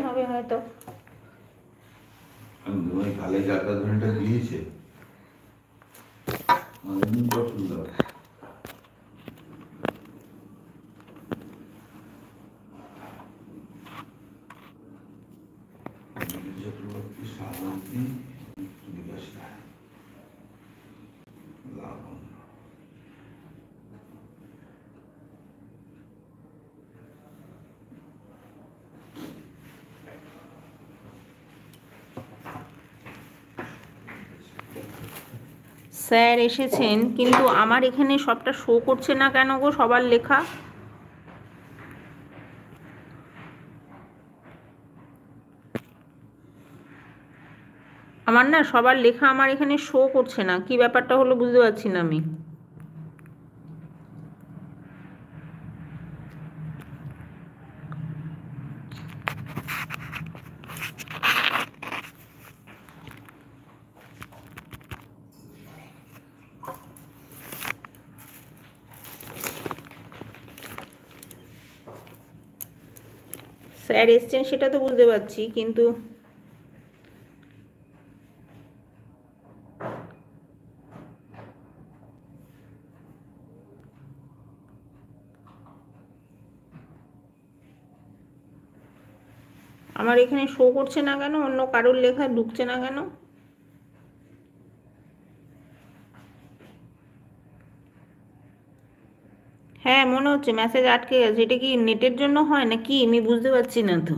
হবে হয়তো। আমি কালে যাত্রা ধরনটা দিয়েছে অনেকদিন পছন্দ। স্যার এসেছেন, কিন্তু আমার এখানে সবটা শো করছে না কেন গো, সবার লেখা? আমার না সবার লেখা আমার এখানে শো করছে না, কি ব্যাপারটা হলো বুঝতে পারছি না আমি। স্যার এসছেন সেটা তো বুঝতে পারছি, কিন্তু আমার এখানে শো করছে না কেন, অন্য কারোর লেখা ঢুকছে না কেন? হ্যাঁ মনে হচ্ছে মেসেজ আটকে গেছে। এটা কি নেটের জন্য হয় না কি, আমি বুঝতে পারছি না তো।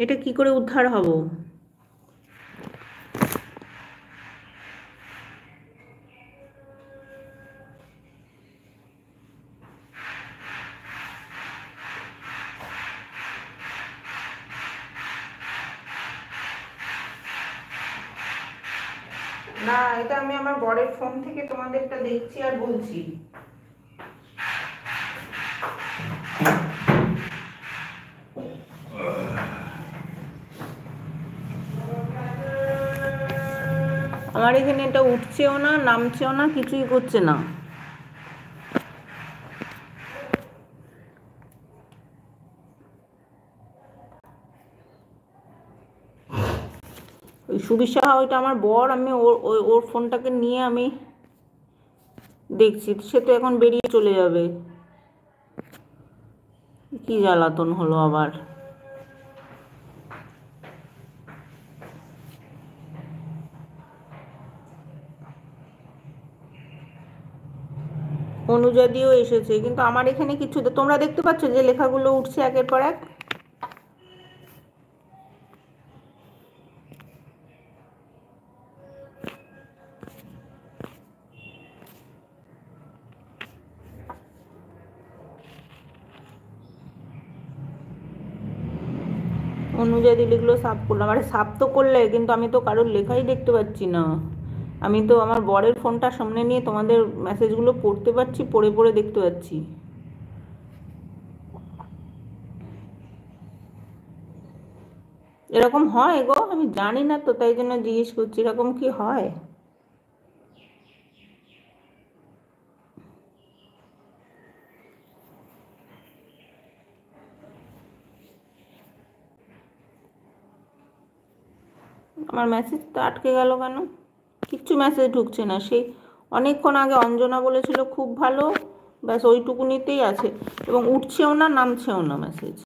এটা কি করে উদ্ধার হব? না, এটা আমি আমার বরের ফোন থেকে তোমাদেরটা দেখছি আর বলছি। আমার এখানে এটা উঠছেও না, নামছেও না, কিছুই করছে না। ওই সুবিশা, ওইটা আমার বর, আমি ওর ফোনটাকে নিয়ে আমি দেখছি। সে তো এখন বেরিয়ে চলে যাবে। কি জ্বালাতন হলো আবার। অনুযাদিও এসেছে, কিন্তু আমার এখানে কিছু, তোমরা দেখতে পাচ্ছ যে লেখাগুলো উঠছে একের পর এক? অনুযায়ী লিখলো সাফ করলাম, আরে সাফ তো করলে, কিন্তু আমি তো কারোর লেখাই দেখতে পাচ্ছি না। আমি তো আমার বরের ফোনটা সামনে নিয়ে তোমাদের মেসেজগুলো পড়তে পারছি, পড়ে পড়ে দেখতে পাচ্ছি। এরকম হয় গো? আমি জানি না তো, তাই জন্য জিজ্ঞেস করছি, এরকম কি হয়? আমার মেসেজ তো আটকে গেল কেন? কিচ্ছু মেসেজ ঢুকছে না। সেই অনেকক্ষণ আগে অঞ্জনা বলেছিল খুব ভালো, ব্যাস ওইটুকুনিতেই আছে, এবং উঠছেও না, নামছেও না মেসেজ।